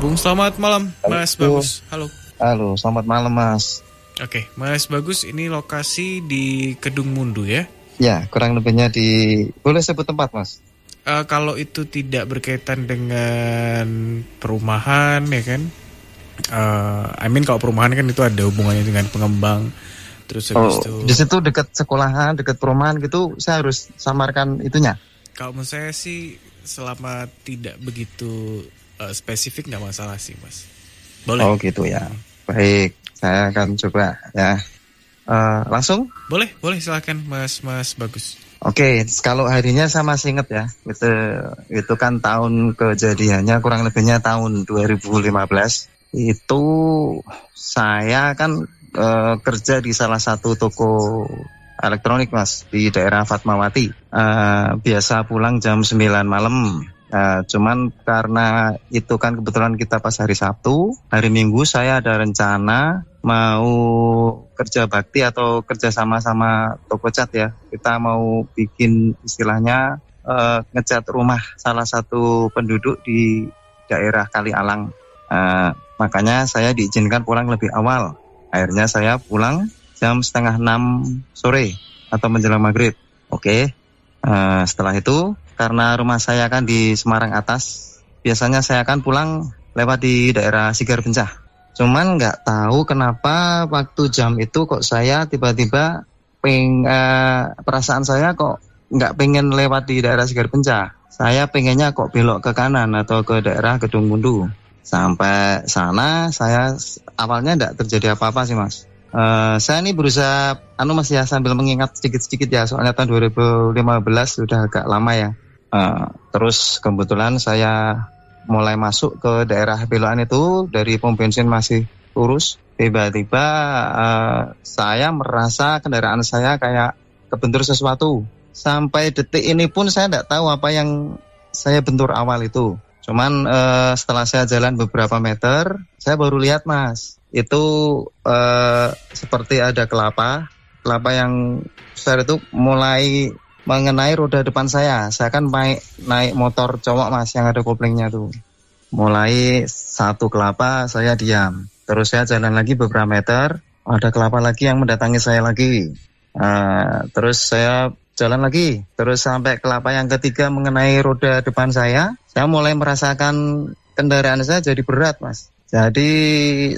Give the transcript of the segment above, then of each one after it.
bergabung. Selamat malam, Mas Bagus. Halo. Halo, selamat malam, Mas. Oke, Mas Bagus, ini lokasi di Kedung Mundu ya? Ya, kurang lebihnya boleh sebut tempat, Mas? Kalau itu tidak berkaitan dengan perumahan, ya kan? Kalau perumahan kan itu ada hubungannya dengan pengembang. Terus habis itu. Di situ dekat sekolahan, dekat perumahan gitu, saya harus samarkan itunya. Kalau menurut saya sih, selama tidak begitu spesifik nggak masalah sih, Mas. Boleh. Oh gitu ya. Baik, saya akan coba ya. Langsung? Boleh silakan, Mas Bagus. Oke, kalau harinya saya masih ingat ya. Itu kan tahun kejadiannya kurang lebihnya tahun 2015. Itu saya kan kerja di salah satu toko elektronik, Mas, di daerah Fatmawati. Biasa pulang jam 9 malam. Cuman karena itu kan kebetulan kita pas hari Sabtu, hari Minggu saya ada rencana mau kerja bakti atau kerja sama toko cat ya. Kita mau bikin istilahnya ngecat rumah salah satu penduduk di daerah Kali Alang. Makanya saya diizinkan pulang lebih awal. Akhirnya saya pulang jam 5:30 sore atau menjelang maghrib. Oke. Setelah itu karena rumah saya kan di Semarang Atas, biasanya saya akan pulang lewat di daerah Sigar Bencah. Cuman nggak tahu kenapa waktu jam itu kok saya tiba-tiba perasaan saya kok nggak pengen lewat di daerah Sigar Bencah. Saya pengennya kok belok ke kanan atau ke daerah Kedung Mundu. Sampai sana saya awalnya nggak terjadi apa-apa sih, Mas. Saya ini berusaha Mas ya, sambil mengingat sedikit-sedikit ya, soalnya tahun 2015 sudah agak lama ya. Terus kebetulan saya mulai masuk ke daerah belokan itu, dari pom bensin masih lurus, tiba-tiba saya merasa kendaraan saya kayak kebentur sesuatu. Sampai detik ini pun saya tidak tahu apa yang saya bentur awal itu. Cuman setelah saya jalan beberapa meter, saya baru lihat, Mas, itu seperti ada kelapa yang besar itu mulai mengenai roda depan saya. Saya kan naik motor cowok, Mas, yang ada koplingnya tuh. Mulai satu kelapa saya diam. Terus saya jalan lagi beberapa meter, ada kelapa lagi yang mendatangi saya lagi. Terus saya jalan lagi, terus sampai kelapa yang ketiga mengenai roda depan saya mulai merasakan kendaraan saya jadi berat, Mas. Jadi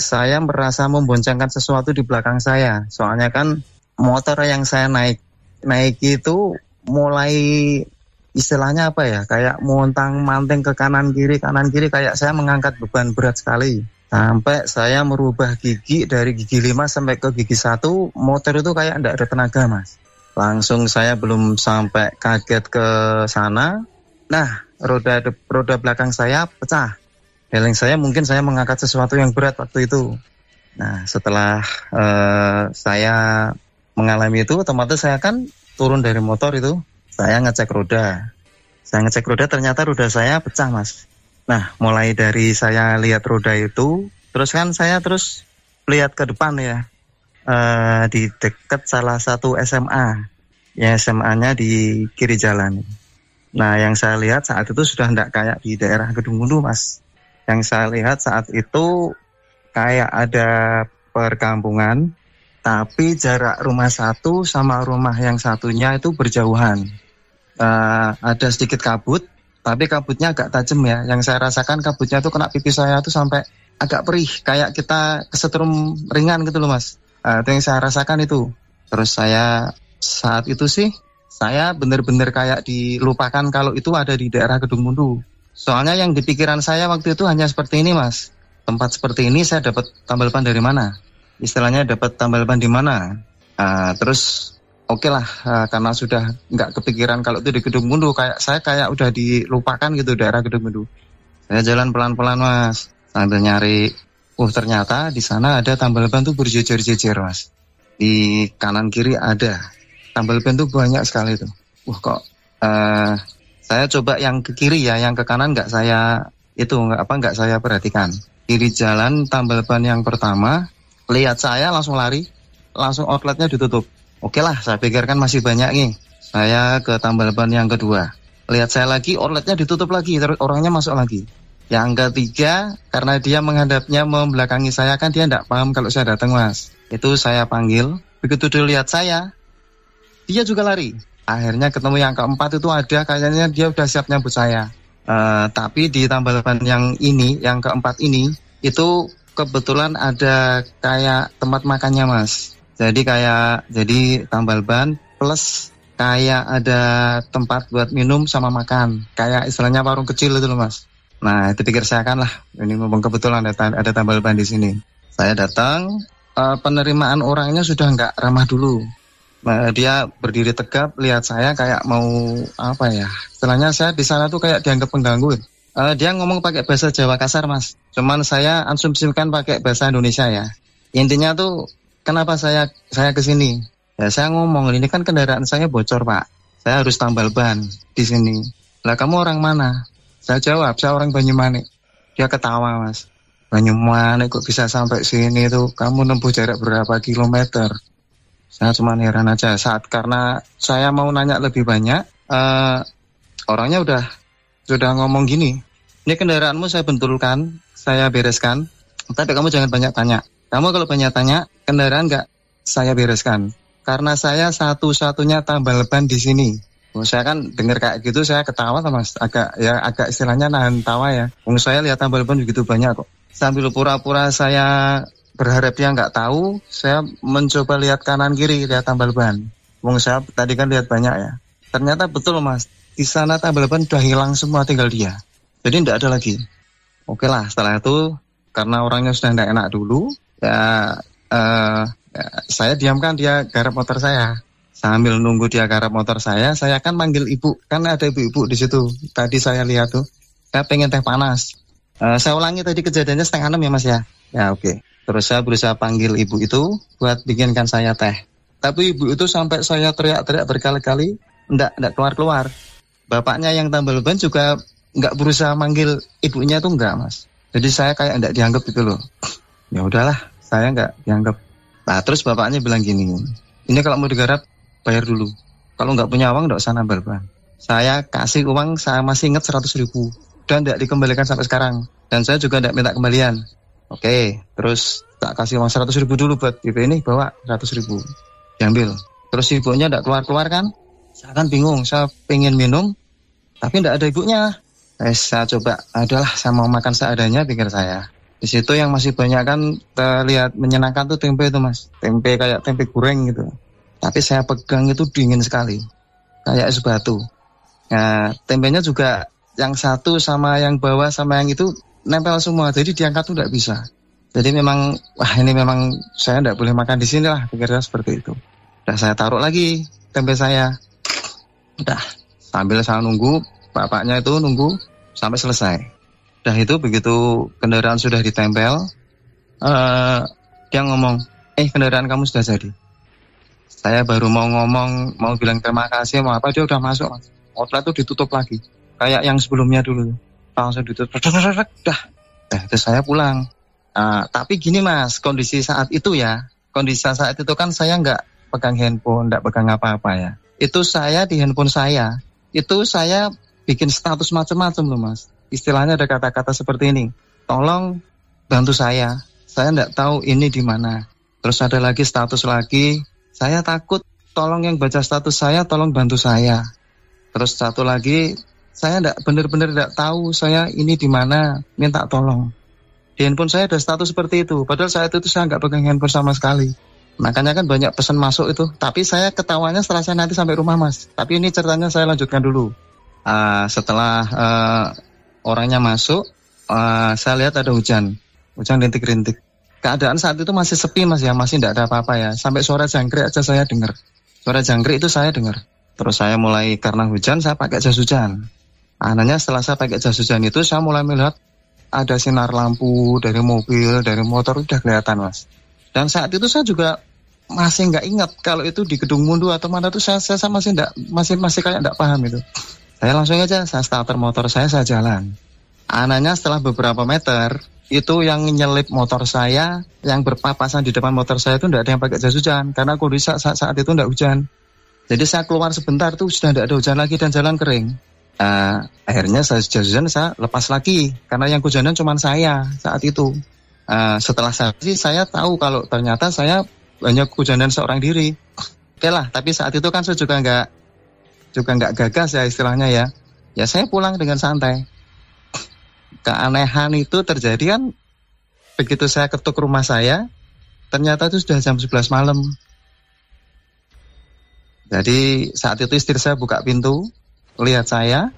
saya merasa memboncengkan sesuatu di belakang saya. Soalnya kan motor yang saya naik itu mulai istilahnya apa ya, kayak montang-manting ke kanan kiri kayak saya mengangkat beban berat sekali. Sampai saya merubah gigi dari gigi 5 sampai ke gigi 1, motor itu kayak enggak ada tenaga, Mas. Langsung saya belum sampai kaget ke sana. Nah, roda belakang saya pecah. Feeling saya mungkin saya mengangkat sesuatu yang berat waktu itu. Nah, setelah saya mengalami itu, otomatis saya kan turun dari motor itu, saya ngecek roda. Saya ngecek roda, ternyata roda saya pecah, Mas. Nah, mulai dari saya lihat roda itu, terus kan saya terus lihat ke depan ya, di dekat salah satu SMA. Ya, SMA-nya di kiri jalan. Nah, yang saya lihat saat itu sudah tidak kayak di daerah Kedung Mundu, Mas. Yang saya lihat saat itu kayak ada perkampungan, tapi jarak rumah satu sama rumah yang satunya itu berjauhan. Ada sedikit kabut, tapi kabutnya agak tajam ya. Yang saya rasakan kabutnya itu kena pipi saya itu sampai agak perih, kayak kita kesetrum ringan gitu loh, Mas. Itu yang saya rasakan itu. Terus saya saat itu sih, saya benar-benar kayak dilupakan kalau itu ada di daerah Kedung Mundu. Soalnya yang di pikiran saya waktu itu hanya seperti ini, Mas. Tempat seperti ini saya dapat tambal ban dari mana? Istilahnya dapat tambal ban di mana? Terus oke lah, karena sudah nggak kepikiran kalau itu di Kedung Mundu, saya udah dilupakan gitu daerah Kedung Mundu. Saya jalan pelan-pelan, Mas, sambil nyari. Ternyata di sana ada tambal ban tuh berjejer-jejer, Mas. Di kanan kiri ada tambal ban tuh banyak sekali tuh. Kok saya coba yang ke kiri ya, yang ke kanan nggak saya perhatikan. Kiri jalan tambal ban yang pertama, lihat saya langsung lari, langsung outletnya ditutup. Oke lah, saya pikirkan masih banyak nih. Saya ke tambal ban yang kedua, lihat saya lagi, outletnya ditutup lagi, terus orangnya masuk lagi. Yang ketiga, karena dia menghadapnya membelakangi saya, kan dia tidak paham kalau saya datang, Mas. Itu saya panggil, begitu dia lihat saya, dia juga lari. Akhirnya ketemu yang keempat itu ada, kayaknya dia udah siap nyambut saya. Tapi di tambal ban yang ini, yang keempat ini, itu kebetulan ada kayak tempat makannya, Mas. Jadi tambal ban plus kayak ada tempat buat minum sama makan. Kayak istilahnya warung kecil itu loh, Mas. Nah, itu pikir saya kan lah, ini ngomong kebetulan ada tambal ban di sini. Saya datang, penerimaan orangnya sudah nggak ramah dulu. Dia berdiri tegap, lihat saya kayak mau apa ya? Istilahnya saya di sana tuh kayak dianggap pengganggu. Dia ngomong pakai bahasa Jawa kasar, Mas. Cuman saya asumsikan pakai bahasa Indonesia ya. Intinya tuh kenapa saya ke sini? Ya saya ngomong, ini kan kendaraan saya bocor, Pak. Saya harus tambal ban di sini. Lah kamu orang mana? Saya jawab, saya orang Banyumanik. Dia ketawa, Mas. Banyumanik kok bisa sampai sini tuh? Kamu nempuh jarak berapa kilometer? Saya cuma heran aja. Karena saya mau nanya lebih banyak, orangnya sudah ngomong gini. Ini kendaraanmu saya bentulkan, saya bereskan. Tapi kamu jangan banyak tanya. Kamu kalau banyak tanya, kendaraan nggak saya bereskan. Karena saya satu-satunya tambal ban di sini. Saya kan dengar kayak gitu, saya ketawa sama agak istilahnya nahan tawa ya. Saya lihat tambal ban begitu banyak kok. Sambil pura-pura saya berharap dia nggak tahu, saya mencoba lihat kanan kiri, lihat tambal ban. Saya tadi kan lihat banyak ya. Ternyata betul, Mas, di sana tambal ban udah hilang semua, tinggal dia. Jadi nggak ada lagi. Oke lah, setelah itu karena orangnya sudah nggak enak dulu, saya diamkan dia garap motor saya. Sambil nunggu dia garap motor saya kan manggil ibu. Kan ada ibu-ibu di situ. Tadi saya lihat tuh, saya pengen teh panas. Saya ulangi tadi kejadiannya 5:30 ya, Mas ya. Ya oke. Terus saya berusaha panggil ibu itu buat bikinkan saya teh. Tapi ibu itu sampai saya teriak-teriak berkali-kali, enggak keluar-keluar. Bapaknya yang tambal ban juga enggak berusaha manggil ibunya tuh enggak, Mas. Jadi saya kayak enggak dianggap gitu loh. Ya udahlah, saya enggak dianggap. Nah, terus bapaknya bilang gini, ini kalau mau digarap bayar dulu. Kalau nggak punya uang, nggak usah nambal ban. Saya kasih uang, saya masih ingat 100.000 dan tidak dikembalikan sampai sekarang. Dan saya juga tidak minta kembalian. Oke, terus tak kasih uang 100.000 dulu buat ibu ini, bawa 100.000 diambil. Terus ibunya tidak keluar kan? Saya kan bingung, saya pengen minum, tapi tidak ada ibunya. Saya coba, adalah saya mau makan seadanya, pikir saya. Di situ yang masih banyak kan terlihat menyenangkan tuh tempe itu, Mas. Tempe kayak tempe goreng gitu. Tapi saya pegang itu dingin sekali, kayak es batu. Nah, tempenya juga yang satu sama yang bawah sama yang itu nempel semua, jadi diangkat tuh tidak bisa. Jadi memang, ini memang saya tidak boleh makan di sini lah, pikirnya seperti itu. Udah saya taruh lagi tempe saya. Udah, sambil saya nunggu, bapaknya itu nunggu sampai selesai. Udah itu begitu kendaraan sudah ditempel, dia ngomong, kendaraan kamu sudah jadi. Saya baru mau ngomong, mau bilang terima kasih, mau apa, dia udah masuk, Mas. Outlet itu ditutup lagi, kayak yang sebelumnya dulu. Langsung ditutup, dah. Terus saya pulang. Tapi gini, Mas, kondisi saat itu kan saya nggak pegang handphone, nggak pegang apa-apa ya. Itu saya di handphone saya, itu saya bikin status macam-macam loh, Mas. Istilahnya ada kata-kata seperti ini, tolong bantu saya nggak tahu ini di mana. Terus ada lagi status lagi, saya takut, tolong yang baca status saya, tolong bantu saya. Terus satu lagi, saya benar-benar tidak tahu saya ini di mana, minta tolong. Di handphone saya ada status seperti itu, padahal saat itu saya nggak pegang handphone sama sekali. Makanya kan banyak pesan masuk itu, tapi saya ketawanya setelah saya nanti sampai rumah, Mas. Tapi ini ceritanya saya lanjutkan dulu. Setelah orangnya masuk, saya lihat ada hujan rintik-rintik. Keadaan saat itu masih sepi, Mas ya, masih tidak ada apa-apa ya. Sampai suara jangkrik aja saya dengar. Suara jangkrik itu saya dengar. Terus saya mulai, karena hujan, saya pakai jas hujan. Anehnya setelah saya pakai jas hujan itu, saya mulai melihat ada sinar lampu dari mobil, dari motor, udah kelihatan, Mas. Dan saat itu saya juga masih nggak ingat kalau itu di Gedung Mundu atau mana tuh, saya masih kayak nggak paham itu. Saya langsung aja, saya starter motor saya jalan. Anehnya setelah beberapa meter, itu yang nyelip motor saya, yang berpapasan di depan motor saya itu tidak ada yang pakai jas hujan, karena kondisi saat itu tidak hujan. Jadi saya keluar sebentar tuh sudah tidak ada hujan lagi dan jalan kering. Akhirnya saya hujan saya lepas lagi karena yang hujanan cuma saya saat itu. Setelah saya tahu kalau ternyata saya hanya hujanan seorang diri. Oke lah, tapi saat itu kan saya juga nggak gagas ya istilahnya ya. Ya saya pulang dengan santai. Keanehan itu terjadi kan begitu saya ketuk rumah saya, ternyata itu sudah jam 11 malam. Jadi saat itu istri saya buka pintu, lihat saya,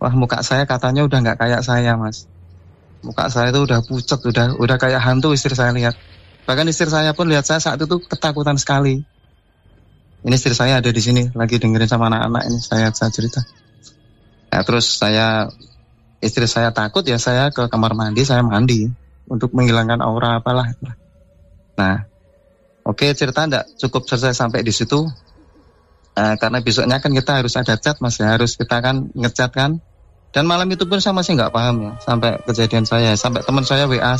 wah muka saya katanya udah nggak kayak saya mas. Muka saya itu udah pucat, udah kayak hantu istri saya lihat. Bahkan istri saya pun lihat saya saat itu ketakutan sekali. Ini istri saya ada di sini, lagi dengerin sama anak-anak ini saya cerita. Ya, terus istri saya takut ya saya ke kamar mandi, saya mandi untuk menghilangkan aura apalah. Nah, oke cerita enggak cukup selesai sampai di situ. Karena besoknya kan kita harus ada chat mas ya, harus kita kan ngechat kan. Dan malam itu pun saya masih nggak paham ya sampai kejadian saya, sampai teman saya WA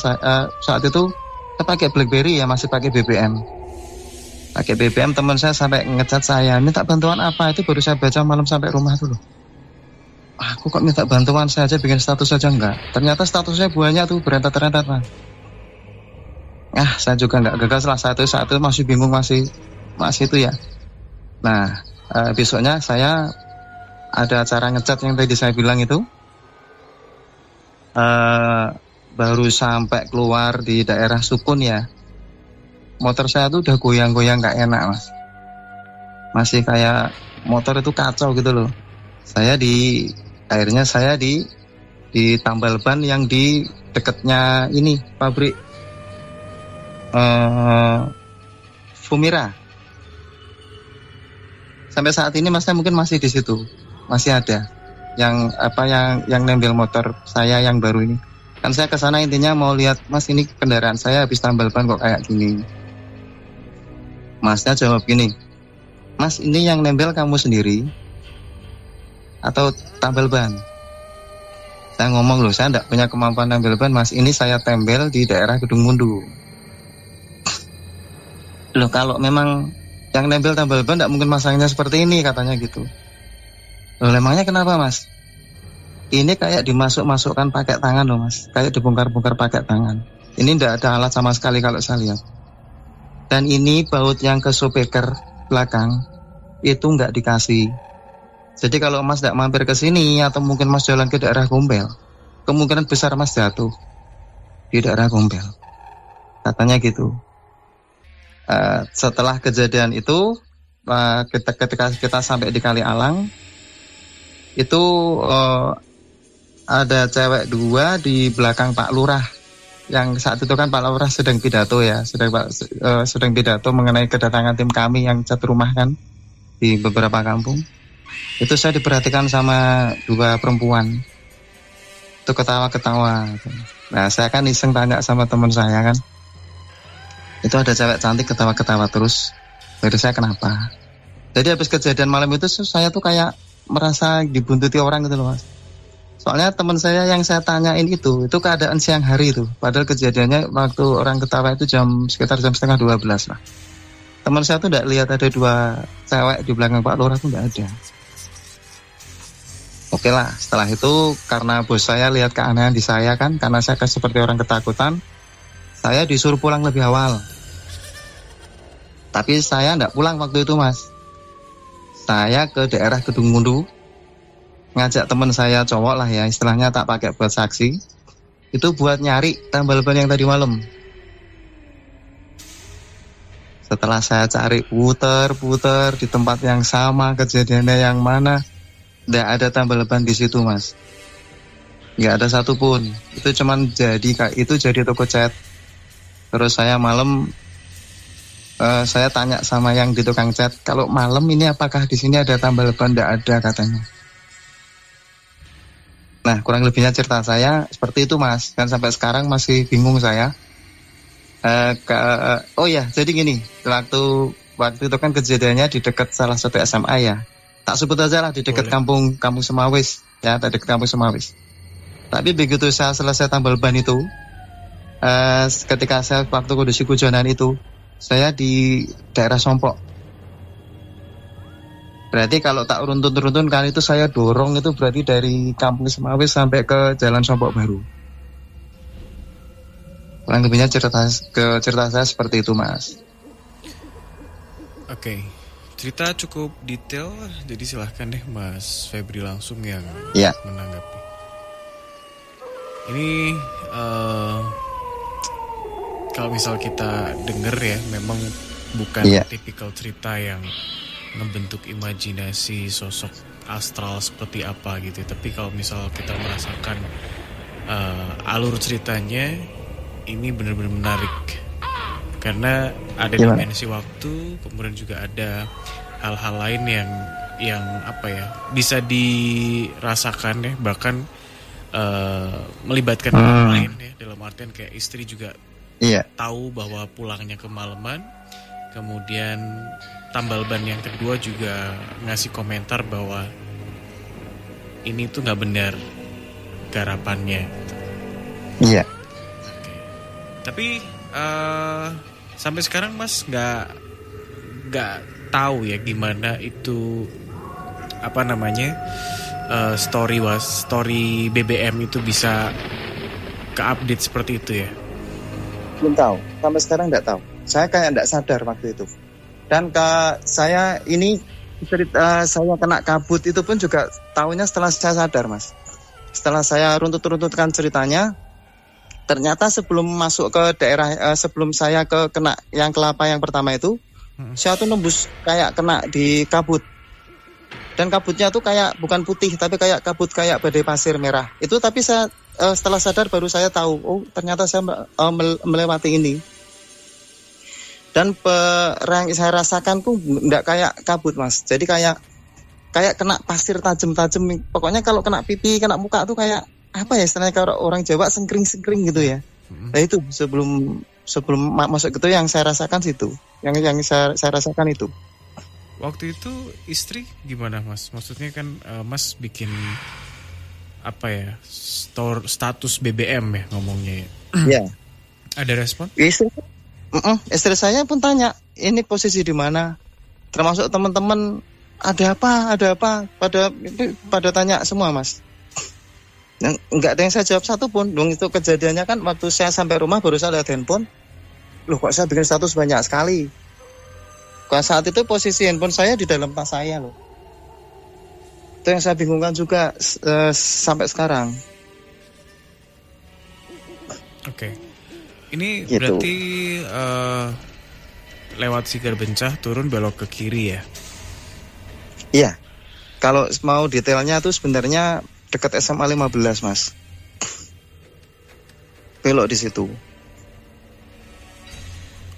saat itu saya pakai BlackBerry ya, masih pakai BBM. Pakai BBM teman saya sampai ngechat saya, minta bantuan apa, itu baru saya baca malam sampai rumah tuh loh. Aku kok minta bantuan, saya aja bikin status saja enggak. Ternyata statusnya banyak tuh berentet-rentet mas. Saya juga nggak gagal lah saat itu masih bingung masih itu ya. Nah, besoknya saya ada acara ngecat yang tadi saya bilang itu. Baru sampai keluar di daerah Sukun ya. Motor saya tuh udah goyang-goyang gak enak mas. Masih kayak motor itu kacau gitu loh. Akhirnya saya di tambal ban yang di dekatnya ini pabrik Fumira. Sampai saat ini masnya mungkin masih di situ, masih ada yang nempel motor saya yang baru ini. Kan saya kesana intinya mau lihat mas ini kendaraan saya habis tambal ban kok kayak gini. Masnya jawab gini, mas ini yang nempel kamu sendiri atau tambal ban? Saya ngomong loh, saya tidak punya kemampuan nempel ban mas, ini saya tempel di daerah Gedung Mundu. Loh kalau memang yang nempel tambal ban tidak mungkin masangnya seperti ini katanya gitu. Loh emangnya kenapa mas? Ini kayak dimasukkan pakai tangan loh mas, kayak dibongkar-bongkar pakai tangan. Ini tidak ada alat sama sekali kalau saya lihat. Dan ini baut yang ke speaker belakang itu nggak dikasih. Jadi kalau mas tidak mampir ke sini atau mungkin mas jalan ke daerah Gombel, kemungkinan besar mas jatuh di daerah Gombel. Katanya gitu. Setelah kejadian itu, ketika kita sampai di Kali Alang, itu ada cewek dua di belakang Pak Lurah. Yang saat itu kan Pak Lurah sedang pidato ya, sedang pidato mengenai kedatangan tim kami yang cat rumah kan di beberapa kampung. Itu saya diperhatikan sama dua perempuan. Itu ketawa-ketawa. Nah saya kan iseng tanya sama teman saya kan. Itu ada cewek cantik ketawa-ketawa terus. Jadi saya kenapa? Jadi habis kejadian malam itu saya tuh kayak merasa dibuntuti orang gitu loh mas. Soalnya teman saya yang saya tanyain itu keadaan siang hari itu. Padahal kejadiannya waktu orang ketawa itu sekitar jam 11:30 lah. Teman saya tuh tidak lihat ada dua cewek di belakang Pak Lurah tuh tidak ada. Oke lah, setelah itu karena bos saya lihat keanehan di saya kan, karena saya seperti orang ketakutan, saya disuruh pulang lebih awal. Tapi saya tidak pulang waktu itu mas. Saya ke daerah Gedung Mundu, ngajak teman saya cowok lah ya, istilahnya tak pakai buat saksi. Itu buat nyari tambal ban yang tadi malam. Setelah saya cari puter-puter di tempat yang sama, kejadiannya yang mana, tidak ada tambal ban di situ mas. Nggak ada satupun. Itu cuman jadi toko cat. Terus saya malam saya tanya sama yang di tukang cat, kalau malam ini apakah di sini ada tambal ban? Tidak ada katanya. Nah kurang lebihnya cerita saya seperti itu mas. Dan sampai sekarang masih bingung saya. Oh ya jadi gini, waktu itu kan kejadiannya di dekat salah satu SMA ya. Tak sebut aja lah di dekat kampung Semawis ya, dekat kampung Semawis. Tapi begitu saya selesai tambal ban itu, ketika saya waktu kondisi hujanan itu, saya di daerah Sompok. Berarti kalau tak runtun kan itu saya dorong itu berarti dari Kampung Semawis sampai ke Jalan Sompok Baru. Kurang lebihnya cerita saya seperti itu, Mas. Oke. Cerita cukup detail, jadi silahkan deh Mas Febri langsung yang menanggapi. Ini kalau misal kita denger ya, memang bukan tipikal cerita yang ngebentuk imajinasi sosok astral seperti apa gitu. Tapi kalau misal kita merasakan alur ceritanya, ini benar-benar menarik. Karena ada dimensi waktu, kemudian juga ada hal-hal lain yang apa ya, bisa dirasakan ya, bahkan melibatkan orang lain ya, dalam artian kayak istri juga tahu bahwa pulangnya kemalaman. Kemudian tambal ban yang kedua juga ngasih komentar bahwa ini tuh nggak benar garapannya. Iya. Oke. Tapi sampai sekarang Mas nggak tahu ya gimana itu apa namanya story BBM itu bisa ke-update seperti itu ya? Belum tahu. Sampai sekarang nggak tahu. Saya kayak nggak sadar waktu itu. Dan saya ini saya kena kabut itu pun juga tahunya setelah saya sadar, Mas. Setelah saya runtutkan ceritanya, ternyata sebelum masuk ke daerah, sebelum saya kena yang kelapa yang pertama itu, saya tuh nembus kayak kena di kabut. Dan kabutnya tuh kayak bukan putih, tapi kayak kabut kayak badai pasir merah. Itu tapi saya setelah sadar baru saya tahu, oh ternyata saya melewati ini. Dan yang saya rasakan tuh enggak kayak kabut, Mas. Jadi kayak kena pasir tajam-tajam. Pokoknya kalau kena pipi, kena muka tuh kayak apa ya istilahnya kalau orang Jawa sengkring-sengkring gitu ya. Nah itu sebelum masuk gitu yang saya rasakan situ. Yang saya rasakan itu. Waktu itu istri gimana, Mas? Maksudnya kan Mas bikin apa ya? Status BBM ya ngomongnya ya. Iya. Ada respon? Istri saya pun tanya, ini posisi di mana? Termasuk teman-teman, ada apa? Pada tanya semua, Mas. Enggak ada yang saya jawab satu pun. Dong itu kejadiannya kan waktu saya sampai rumah baru saya lihat handphone. Loh kok saya bikin status banyak sekali. Kalau saat itu posisi handphone saya di dalam tas saya loh. Itu yang saya bingungkan juga sampai sekarang. Oke. Ini gitu. berarti lewat Sigar Bencah turun belok ke kiri ya? Iya. Kalau mau detailnya tuh sebenarnya dekat SMA 15, Mas. Belok di situ.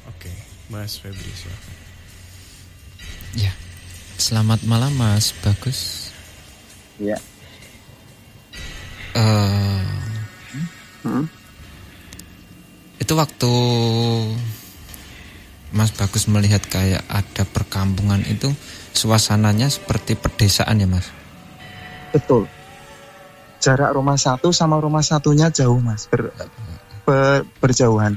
Oke, Mas Febri silakan. Ya. Selamat malam Mas Bagus. Ya. Itu waktu Mas Bagus melihat kayak ada perkampungan itu suasananya seperti pedesaan ya Mas? Betul. Jarak rumah satu sama rumah satunya jauh Mas, berjauhan.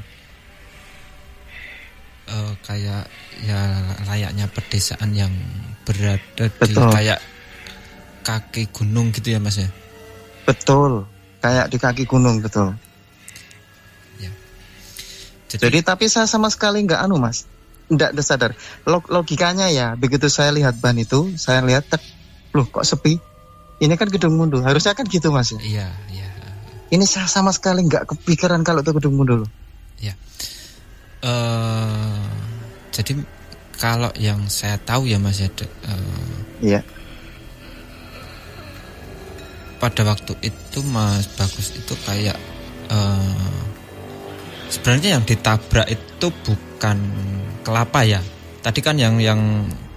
Kayak ya layaknya pedesaan yang berada Betul. di kayak kaki gunung gitu ya Mas ya? Betul, kayak di kaki gunung, betul. Ya. Jadi tapi saya sama sekali nggak Mas, nggak sadar. Logikanya ya, begitu saya lihat ban itu, saya lihat, loh kok sepi? Ini kan Gedung Mundu, harusnya kan gitu Mas ya? Iya, iya. Ini saya sama sekali nggak kepikiran kalau itu Gedung Mundu loh. Ya. Jadi kalau yang saya tahu ya Mas ya, iya. Pada waktu itu Mas Bagus itu kayak sebenarnya yang ditabrak itu bukan kelapa ya. Tadi kan yang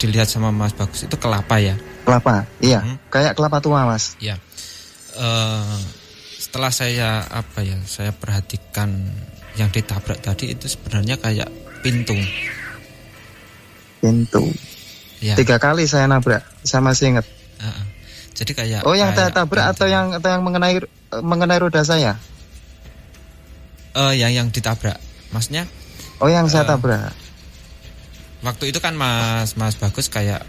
dilihat sama Mas Bagus itu kelapa ya. Kelapa, iya. Kayak kelapa tua Mas. Ya. Setelah saya saya perhatikan yang ditabrak tadi itu sebenarnya kayak pintu. Ya. 3 kali saya nabrak, saya masih ingat. Jadi kayak yang saya tabrak atau yang mengenai roda saya? Yang ditabrak, maksudnya? Yang saya tabrak. Waktu itu kan Mas Bagus kayak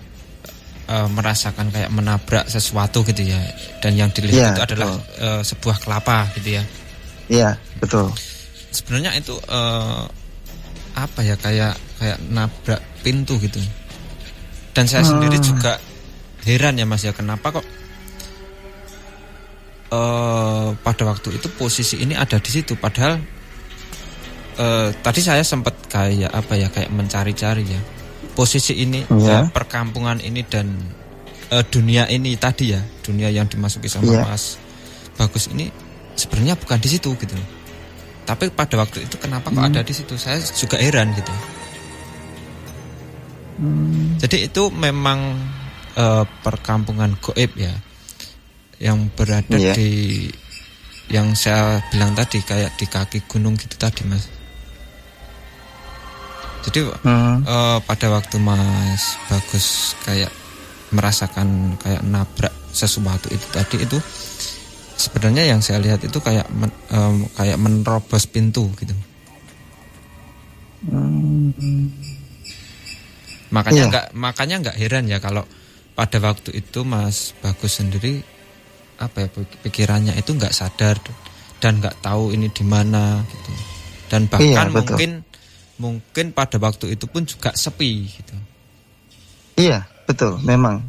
merasakan kayak menabrak sesuatu gitu ya, dan yang dilihat itu adalah sebuah kelapa gitu ya. Iya, betul. Sebenarnya itu apa ya, kayak nabrak pintu gitu. Dan saya sendiri juga heran ya Mas ya, kenapa kok pada waktu itu posisi ini ada di situ, padahal tadi saya sempat kayak mencari-cari ya posisi ini, perkampungan ini dan dunia ini tadi ya, dunia yang dimasuki sama Mas Bagus ini sebenarnya bukan di situ gitu. Tapi pada waktu itu kenapa kok ada di situ? Saya juga heran gitu. Jadi itu memang perkampungan gaib ya, yang berada di, yang saya bilang tadi kayak di kaki gunung gitu tadi Mas. Jadi pada waktu Mas Bagus kayak merasakan kayak nabrak sesuatu itu tadi, itu sebenarnya yang saya lihat itu kayak menerobos pintu gitu. Makanya nggak heran ya kalau pada waktu itu Mas Bagus sendiri pikirannya itu nggak sadar dan nggak tahu ini di mana gitu. Dan bahkan mungkin pada waktu itu pun juga sepi gitu. Iya, betul. Memang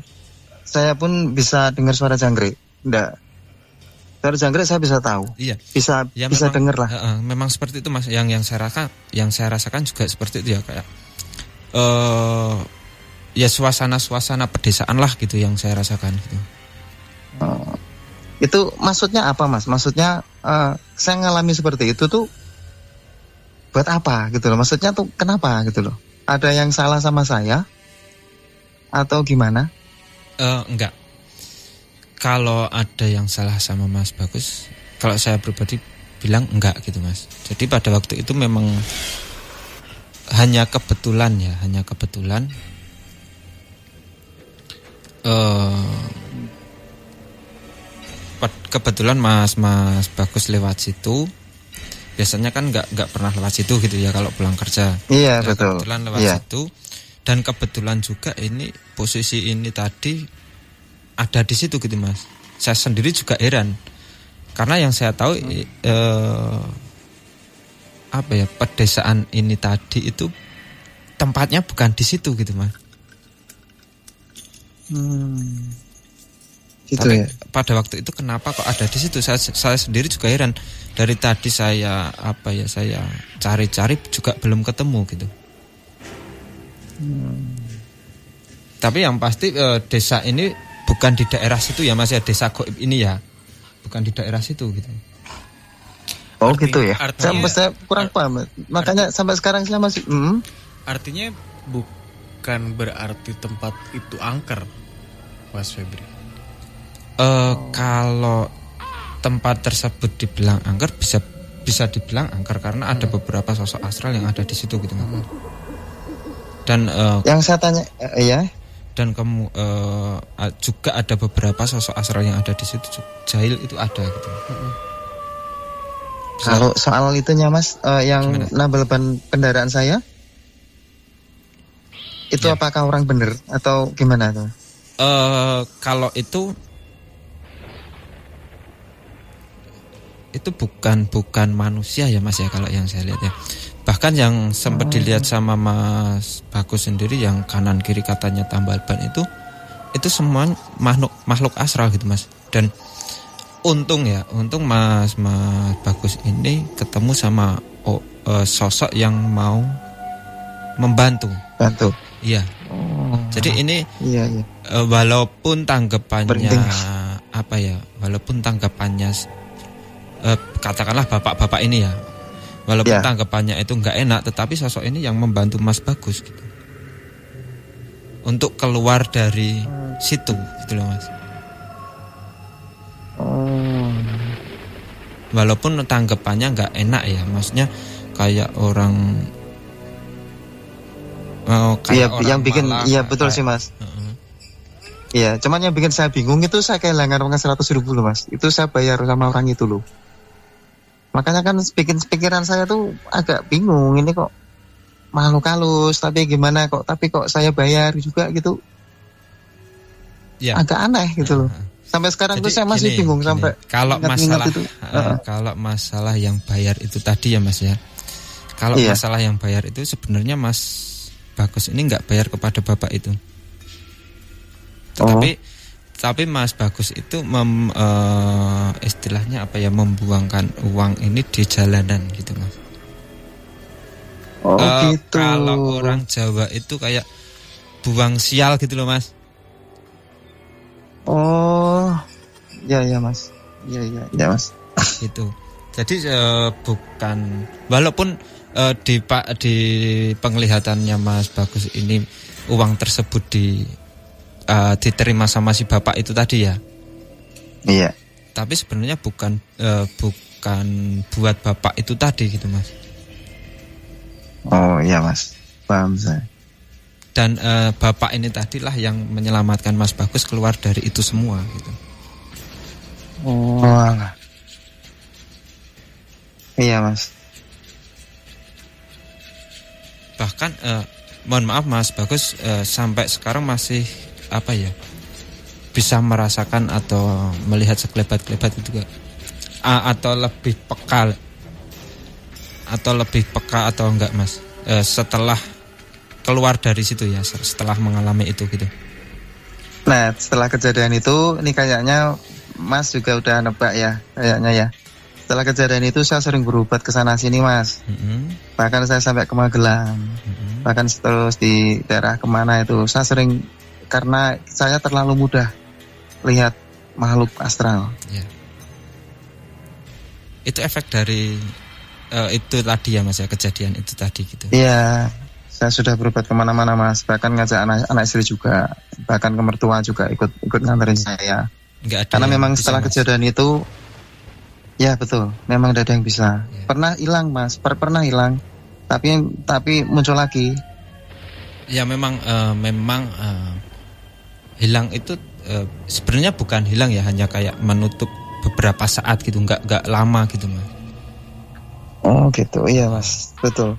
saya pun bisa dengar suara jangkrik. Suara jangkrik saya bisa tahu. Iya. Bisa dengar lah. Memang seperti itu Mas. Yang saya rasakan juga seperti itu ya, kayak ya suasana pedesaan lah gitu yang saya rasakan gitu. Itu maksudnya apa Mas? Maksudnya saya ngalami seperti itu tuh buat apa gitu loh? Maksudnya tuh kenapa gitu loh? Ada yang salah sama saya atau gimana? Enggak. Kalau ada yang salah sama Mas Bagus, kalau saya pribadi bilang enggak gitu Mas. Jadi pada waktu itu memang hanya kebetulan kebetulan Mas Bagus lewat situ. Biasanya kan nggak pernah lewat situ gitu ya kalau pulang kerja. Iya, betul. Kebetulan lewat situ, dan kebetulan juga ini posisi ini tadi ada di situ gitu Mas. Saya sendiri juga heran karena yang saya tahu pedesaan ini tadi itu tempatnya bukan di situ gitu Mas. Tapi pada waktu itu kenapa kok ada di situ? Saya sendiri juga heran. Dari tadi saya cari-cari juga belum ketemu gitu. Tapi yang pasti desa ini bukan di daerah situ ya Mas ya, desa gaib ini ya, bukan di daerah situ gitu. Oh gitu ya. Saya kurang paham. Makanya sampai sekarang saya masih. Artinya bukan berarti tempat itu angker, Mas Febri. Kalau tempat tersebut dibilang angker, bisa dibilang angker karena ada beberapa sosok astral yang ada di situ gitu. Dan yang saya tanya dan juga ada beberapa sosok astral yang ada di situ, jahil itu ada gitu. Kalau soal itunya Mas, yang nambal ban kendaraan saya itu apakah orang bener atau gimana tuh? Kalau itu bukan manusia ya Mas ya, kalau yang saya lihat ya. Bahkan yang sempat dilihat sama Mas Bagus sendiri yang kanan kiri katanya tambal ban itu semua makhluk astral gitu Mas. Dan untung Mas Bagus ini ketemu sama sosok yang mau membantu. Iya. Jadi ini walaupun tanggapannya katakanlah bapak-bapak ini ya, walaupun tanggapannya itu nggak enak, tetapi sosok ini yang membantu Mas Bagus gitu untuk keluar dari situ gitu loh Mas. Walaupun tanggapannya nggak enak ya, maksudnya kayak orang yang bikin betul sih Mas. Iya, cuman yang bikin saya bingung itu saya kehilangan uang 100.000 loh Mas. Itu saya bayar sama orang itu loh. Makanya kan pikiran saya tuh agak bingung, ini kok makhluk halus tapi gimana kok, tapi kok saya bayar juga gitu. agak aneh gitu loh. Sampai sekarang tuh saya masih bingung sampai kalau masalah yang bayar itu tadi ya Mas ya. Kalau masalah yang bayar itu sebenarnya Mas Bagus ini nggak bayar kepada bapak itu. Tapi Mas Bagus itu istilahnya apa ya, membuangkan uang ini di jalanan gitu Mas. Gitu. Kalau orang Jawa itu kayak buang sial gitu loh Mas. Ya Mas. Ya Mas. Itu. Jadi bukan, walaupun di penglihatannya Mas Bagus ini uang tersebut diterima sama si bapak itu tadi ya. Iya. Tapi sebenarnya bukan buat bapak itu tadi gitu Mas. Iya Mas, paham saya. Dan bapak ini tadilah yang menyelamatkan Mas Bagus keluar dari itu semua gitu. Iya Mas. Bahkan mohon maaf Mas Bagus sampai sekarang masih apa ya, bisa merasakan atau melihat sekelebat-kelebat itu gak? Atau lebih peka atau enggak Mas setelah keluar dari situ ya, setelah mengalami itu gitu. Nah setelah kejadian itu ini kayaknya Mas juga udah nebak ya kayaknya ya. Setelah kejadian itu saya sering berobat ke sana sini Mas. Bahkan saya sampai ke Magelang. Bahkan terus di daerah kemana itu saya sering, karena saya terlalu mudah lihat makhluk astral. Ya. Itu efek dari itu tadi ya Mas ya, kejadian itu tadi gitu. Iya, saya sudah berobat kemana-mana Mas. Bahkan ngajak anak istri juga, bahkan ke mertua juga ikut nganterin saya. Karena memang setelah kejadian itu, ya betul, memang ada yang bisa. Ya. Pernah hilang Mas, pernah hilang, tapi muncul lagi. Ya memang hilang itu sebenarnya bukan hilang ya, hanya kayak menutup beberapa saat gitu, nggak lama gitu Mas. Gitu, iya Mas, betul.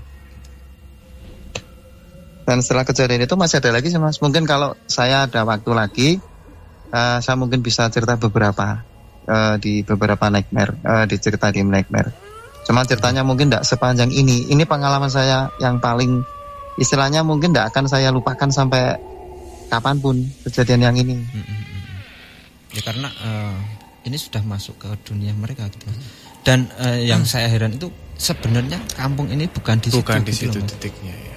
Dan setelah kejadian itu masih ada lagi sih Mas. Mungkin kalau saya ada waktu lagi, saya mungkin bisa cerita beberapa di beberapa nightmare, dicerita di nightmare. Cuma ceritanya mungkin tidak sepanjang ini. Ini pengalaman saya yang paling, istilahnya mungkin tidak akan saya lupakan sampai kapanpun kejadian yang ini. Ya karena ini sudah masuk ke dunia mereka gitu. Dan yang saya heran itu sebenarnya kampung ini bukan di situ titiknya ya.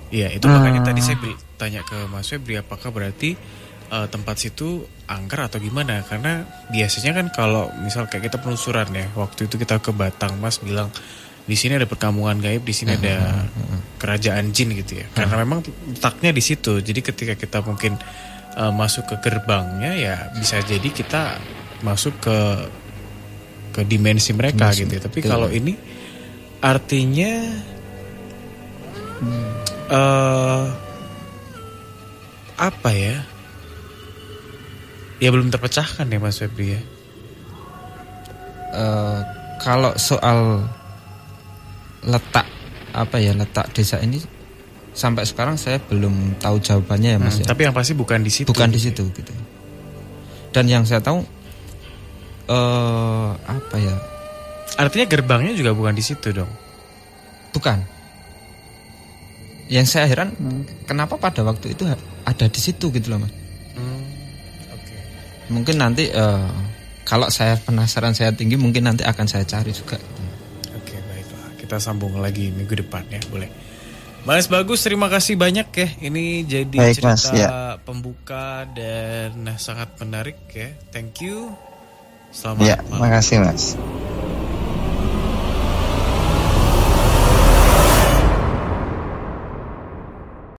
Iya, itu makanya tadi saya tanya ke Mas Febri apakah berarti tempat situ angker atau gimana? Karena biasanya kan kalau misal kayak kita penelusuran ya, waktu itu kita ke Batang, Mas bilang di sini ada perkampungan gaib, di sini ada kerajaan jin gitu ya. Karena memang letaknya di situ. Jadi ketika kita mungkin masuk ke gerbangnya ya bisa jadi kita masuk ke dimensi mereka gitu ya. Tapi kalau ini artinya apa ya? Ya belum terpecahkan ya Mas Febri ya. Kalau soal letak desa ini sampai sekarang saya belum tahu jawabannya ya Mas. Tapi yang pasti bukan di situ. Bukan di situ gitu. Dan yang saya tahu apa ya? Artinya gerbangnya juga bukan di situ dong. Bukan. Yang saya heran kenapa pada waktu itu ada di situ gitu loh Mas. Okay. Mungkin nanti kalau saya penasaran, saya tinggi, mungkin nanti akan saya cari juga. Oke, baiklah. Kita sambung lagi minggu depan ya, boleh. Mas Bagus, terima kasih banyak ya. Ini jadi cerita Mas, pembuka dan sangat menarik ya. Thank you. Selamat malam. Terima kasih Mas.